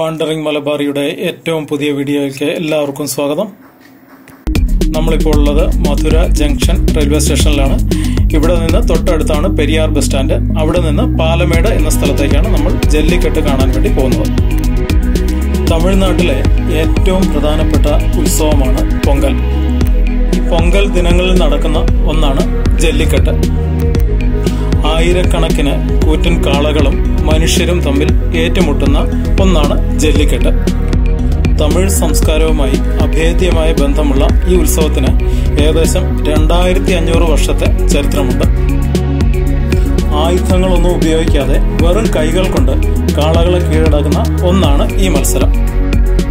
Wandering മലബാറിയുടെ ഏറ്റവും പുതിയ വീഡിയോയിലേക്ക് എല്ലാവർക്കും സ്വാഗതം. നമ്മളിപ്പോൾ ഉള്ളത് മധുര ജംഗ്ഷൻ റെയിൽവേ സ്റ്റേഷനിലാണ്. ഇവിടെ നിന്ന് തൊട്ടടുത്താണ് പെരിയാർ ബസ് സ്റ്റാൻഡ്. അവിടെ നിന്ന് പാലമേട് എന്ന സ്ഥലത്തേക്കാണ് നമ്മൾ ജല്ലിക്കെട്ട് കാണാൻ വേണ്ടി പോകുന്നത്. തമിഴ്നാട്ടിലെ ഏറ്റവും പ്രധാനപ്പെട്ട ഉത്സവമാണ് പൊങ്കൽ. ഈ പൊങ്കൽ ദിനങ്ങളിൽ നടക്കുന്ന ഒന്നാണ് ജല്ലിക്കെട്ട്. ആയിരക്കണക്കിന് കൂറ്റൻ കാളകളും മനുഷ്യരും തമ്മിൽ ഏറ്റുമുട്ടുന്ന ഒന്നാണ് ജല്ലിക്കെട്ട്. തമിഴ് സംസ്കാരവുമായി അഭേദ്യമായ ബന്ധമുള്ള ഈ ഉത്സവത്തിന് ഏകദേശം 2500 വർഷത്തെ ചരിത്രമുണ്ട്. ആയുധങ്ങളൊന്നും ഉപയോഗിക്കാതെ വെറും കൈകൾ കൊണ്ട് കാളകളെ കീഴടക്കുന്ന ഒന്നാണ് ഈ മത്സരം.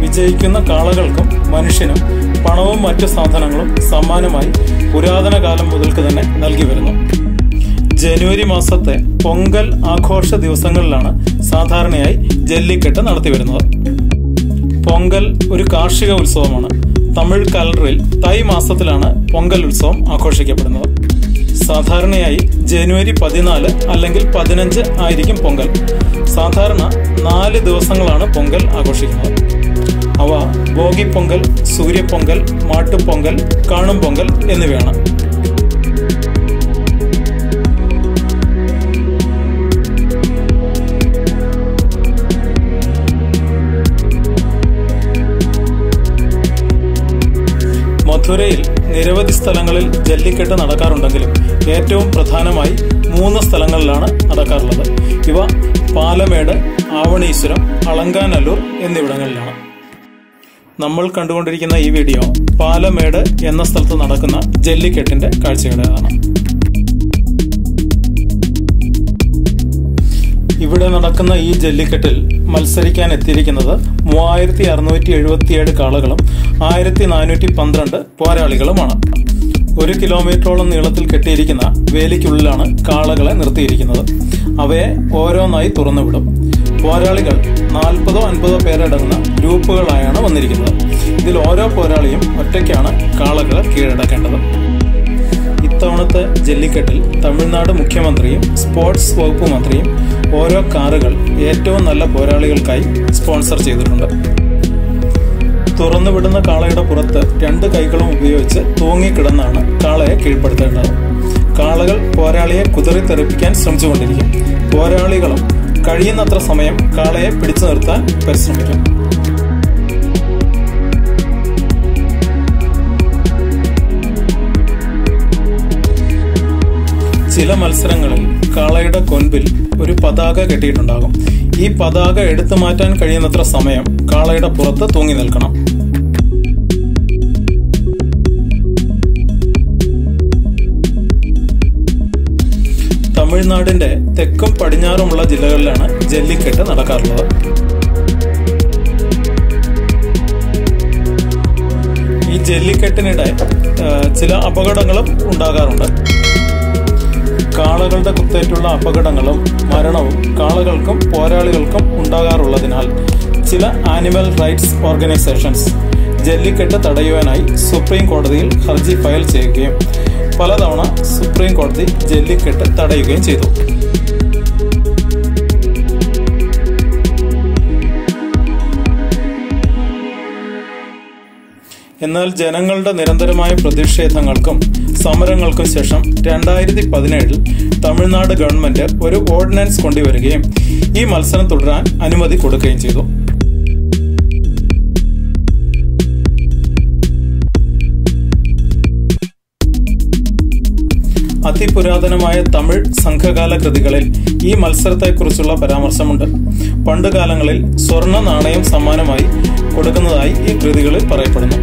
വിജയിക്കുന്ന കാളകൾക്കും മനുഷ്യനും പണവും മറ്റു സാധനങ്ങളും സമ്മാനമായി പുരാതന കാലം മുതൽക്ക് തന്നെ നൽകി വരുന്നു. ജനുവരി മാസത്തെ പൊങ്കൽ ആഘോഷ ദിവസങ്ങളിലാണ് സാധാരണയായി ജല്ലിക്കെട്ട് നടത്തിവരുന്നത്. പൊങ്കൽ ഒരു കാർഷിക ഉത്സവമാണ്. തമിഴ് കലണ്ടറിൽ തൈ മാസത്തിലാണ് പൊങ്കൽ ഉത്സവം ആഘോഷിക്കപ്പെടുന്നത്. സാധാരണയായി ജനുവരി 14 അല്ലെങ്കിൽ 15 ആയിരിക്കും പൊങ്കൽ. സാധാരണ 4 ദിവസങ്ങളാണ് പൊങ്കൽ ആഘോഷിക്കുന്നത്. അവ ഭോഗി പൊങ്കൽ, സൂര്യപ്പൊങ്കൽ, മാട്ടുപ്പൊങ്കൽ, കാണും പൊങ്കൽ എന്നിവയാണ്. മധുരയിൽ നിരവധി സ്ഥലങ്ങളിൽ ജല്ലിക്കെട്ട് നടക്കാറുണ്ടെങ്കിലും ഏറ്റവും പ്രധാനമായി 3 സ്ഥലങ്ങളിലാണ് നടക്കാറുള്ളത്. ഇവ പാലമേട്, ആവണീശ്വരം, അളങ്കാനല്ലൂർ എന്നിവിടങ്ങളിലാണ്. നമ്മൾ കണ്ടുകൊണ്ടിരിക്കുന്ന ഈ വീഡിയോ പാലമേട് എന്ന സ്ഥലത്ത് നടക്കുന്ന ജല്ലിക്കെട്ടിന്റെ കാഴ്ചയുടേതാണ്. ഇവിടെ നടക്കുന്ന ഈ ജല്ലിക്കെട്ടിൽ മത്സരിക്കാൻ എത്തിയിരിക്കുന്നത് 3677 കാളകളും 1412 പോരാളികളുമാണ്. 1 കിലോമീറ്ററോളം നീളത്തിൽ കെട്ടിയിരിക്കുന്ന വേലിക്കുള്ളിലാണ് കാളകളെ നിർത്തിയിരിക്കുന്നത്. അവയെ ഓരോന്നായി തുറന്നുവിടും. പോരാളികൾ 40-50 പേരടങ്ങുന്ന ഗ്രൂപ്പുകളായാണ് വന്നിരിക്കുന്നത്. ഇതിൽ ഓരോ പോരാളിയും ഒറ്റയ്ക്കാണ് കാളകളെ കീഴടക്കേണ്ടത്. ഇത്തവണത്തെ ജല്ലിക്കെട്ടിൽ തമിഴ്നാട് മുഖ്യമന്ത്രിയും സ്പോർട്സ് വകുപ്പ് മന്ത്രിയും ഓരോ കാറുകൾ ഏറ്റവും നല്ല പോരാളികൾക്കായി സ്പോൺസർ ചെയ്തിട്ടുണ്ട്. തുറന്നുവിടുന്ന കാളയുടെ പുറത്ത് 2 കൈകളും ഉപയോഗിച്ച് തൂങ്ങിക്കിടന്നാണ് കാളയെ കീഴ്പ്പെടുത്തേണ്ടത്. കാളകൾ പോരാളിയെ കുതറിത്തെറിപ്പിക്കാൻ ശ്രമിച്ചുകൊണ്ടിരിക്കും. പോരാളികളും കഴിയുന്നത്ര സമയം കാളയെ പിടിച്ചു നിർത്താൻ പരിശ്രമിക്കും. ചില മത്സരങ്ങളിൽ കാളയുടെ കൊൻപിൽ ഒരു പതാക കെട്ടിയിട്ടുണ്ടാകും. ഈ പതാക എടുത്തു മാറ്റാൻ കഴിയുന്നത്ര സമയം കാളയുടെ പുറത്ത് തൂങ്ങി നിൽക്കണം. തമിഴ്നാടിന്റെ തെക്കും പടിഞ്ഞാറുമുള്ള ജില്ലകളിലാണ് ജല്ലിക്കെട്ട് നടക്കാറുള്ളത്. ഈ ജല്ലിക്കെട്ടിനിടെ ചില അപകടങ്ങളും ഉണ്ടാകാറുണ്ട്. കാളകളുടെ കുത്തേറ്റുള്ള അപകടങ്ങളും മരണവും കാളകൾക്കും പോരാളികൾക്കും ഉണ്ടാകാറുള്ളതിനാൽ ചില ആനിമൽ റൈറ്റ്സ് ഓർഗനൈസേഷൻസ് ജല്ലിക്കെട്ട് തടയുവാനായി സുപ്രീം കോടതിയിൽ ഹർജി ഫയൽ ചെയ്യുകയും പലതവണ സുപ്രീം കോടതി ജല്ലിക്കെട്ട് തടയുകയും ചെയ്തു. എന്നാൽ ജനങ്ങളുടെ നിരന്തരമായ പ്രതിഷേധങ്ങൾക്കും സമരങ്ങൾക്കും ശേഷം 2017 തമിഴ്നാട് ഗവൺമെന്റ് ഒരു ഓർഡിനൻസ് കൊണ്ടുവരികയും ഈ മത്സരം തുടരാൻ അനുമതി കൊടുക്കുകയും ചെയ്തു. അതിപുരാതനമായ തമിഴ് സംഘകാല കൃതികളിൽ ഈ മത്സരത്തെക്കുറിച്ചുള്ള പരാമർശമുണ്ട്. പണ്ടുകാലങ്ങളിൽ സ്വർണ്ണ നാണയം സമ്മാനമായി കൊടുക്കുന്നതായി ഈ കൃതികളിൽ പറയപ്പെടുന്നു.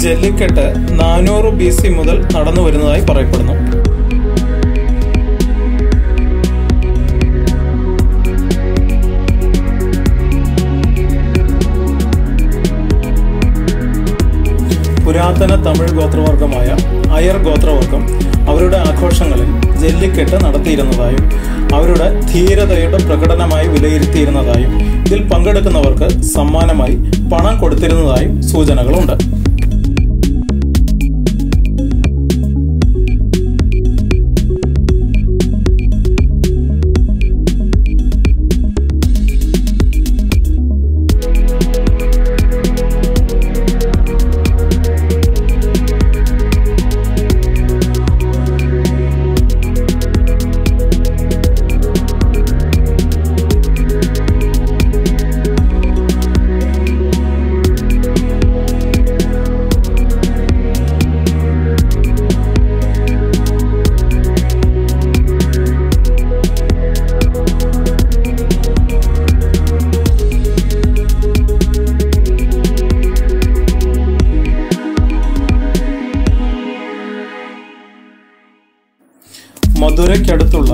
ജല്ലിക്കെട്ട് 400 BC മുതൽ നടന്നു വരുന്നതായി പറയപ്പെടുന്നു. പുരാതന തമിഴ് ഗോത്രവർഗമായ അയർ ഗോത്രവർഗം അവരുടെ ആഘോഷങ്ങളിൽ ജല്ലിക്കെട്ട് നടത്തിയിരുന്നതായും അവരുടെ ധീരതയുടെ പ്രകടനമായി വിലയിരുത്തിയിരുന്നതായും ഇതിൽ പങ്കെടുക്കുന്നവർക്ക് സമ്മാനമായി പണം കൊടുത്തിരുന്നതായും സൂചനകളുണ്ട്. മധുരയ്ക്കടുത്തുള്ള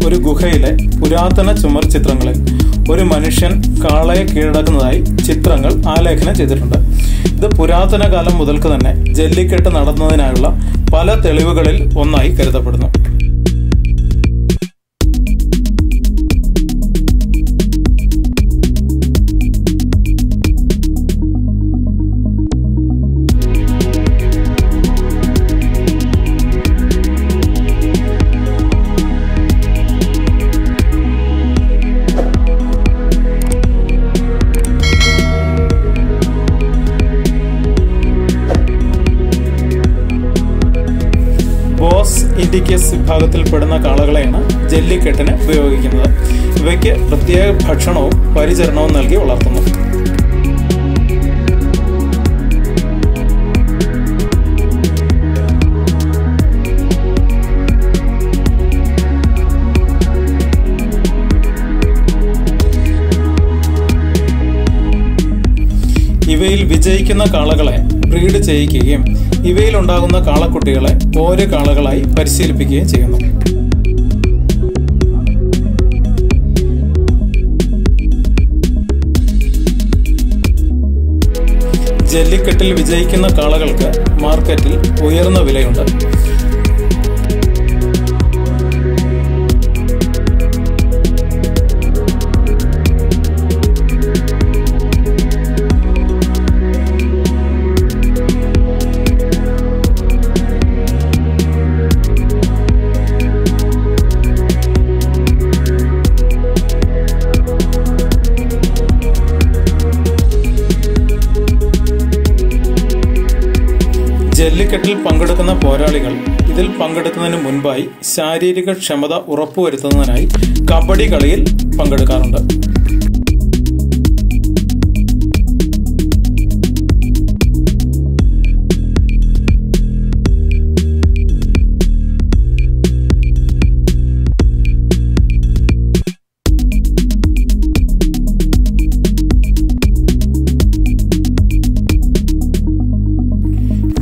ഒരു ഗുഹയിലെ പുരാതന ചുമർ ചിത്രങ്ങളിൽ ഒരു മനുഷ്യൻ കാളയെ കീഴടക്കുന്നതായി ചിത്രങ്ങൾ ആലേഖനം ചെയ്തിട്ടുണ്ട്. ഇത് പുരാതന കാലം മുതൽക്ക് തന്നെ ജല്ലിക്കെട്ട് നടന്നതിനായുള്ള പല തെളിവുകളിൽ ഒന്നായി കരുതപ്പെടുന്നു. ഇൻഡിക്കേസ് വിഭാഗത്തിൽപ്പെടുന്ന കാളകളെയാണ് ജല്ലിക്കെട്ടിന് ഉപയോഗിക്കുന്നത്. ഇവയ്ക്ക് പ്രത്യേക ഭക്ഷണവും പരിചരണവും നൽകി വളർത്തുന്നു. ഇവയിൽ വിജയിക്കുന്ന കാളകളെ ബ്രീഡ് ചെയ്യിക്കുകയും ഇവയിലുണ്ടാകുന്ന കാളക്കുട്ടികളെ ഓരോ കാളകളായി പരിശീലിപ്പിക്കുകയും ചെയ്യുന്നു. ജല്ലിക്കെട്ടിൽ വിജയിക്കുന്ന കാളകൾക്ക് മാർക്കറ്റിൽ ഉയർന്ന വിലയുണ്ട്. ജല്ലിക്കെട്ടിൽ പങ്കെടുക്കുന്ന പോരാളികൾ ഇതിൽ പങ്കെടുക്കുന്നതിന് മുൻപായി ശാരീരിക ക്ഷമത ഉറപ്പുവരുത്തുന്നതിനായി കബഡി കളിയിൽ പങ്കെടുക്കാറുണ്ട്.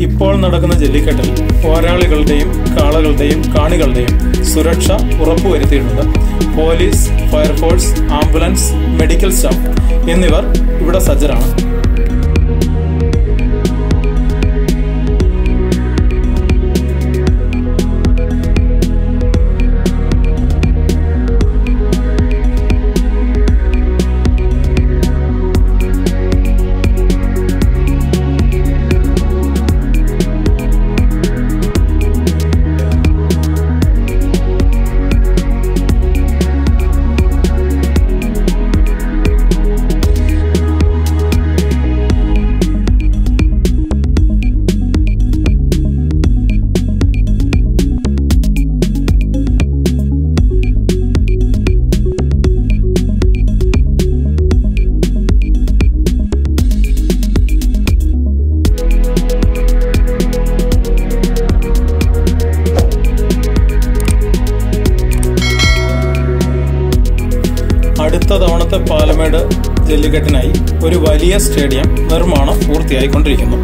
ഇപ്പോൾ നടക്കുന്ന ജല്ലിക്കെട്ടിൽ പോരാളികളുടെയും കാളകളുടെയും കാണികളുടെയും സുരക്ഷ ഉറപ്പുവരുത്തിയിട്ടുണ്ട്. Police, fire force, ambulance, medical staff എന്നിവർ ഇവിടെ സജ്ജരാണ്. അടുത്ത തവണത്തെ പാലമേട് ജല്ലിക്കെട്ടിനായി ഒരു വലിയ സ്റ്റേഡിയം നിർമ്മാണം പൂർത്തിയായിക്കൊണ്ടിരിക്കുന്നു.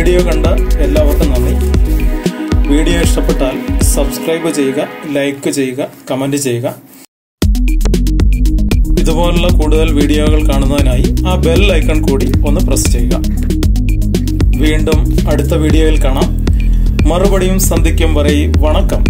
വീഡിയോ കണ്ട എല്ലാവർക്കും നന്ദി. വീഡിയോ ഇഷ്ടപ്പെട്ടാൽ സബ്സ്ക്രൈബ് ചെയ്യുക, ലൈക്ക് ചെയ്യുക, കമന്റ് ചെയ്യുക. ഇതുപോലുള്ള കൂടുതൽ വീഡിയോകൾ കാണുന്നതിനായി ആ ബെൽ ഐക്കൺ കൂടി ഒന്ന് പ്രസ് ചെയ്യുക. വീണ്ടും അടുത്ത വീഡിയോയിൽ കാണാം. മറുപടിയും സന്ധിക്കും വരെ വണക്കം.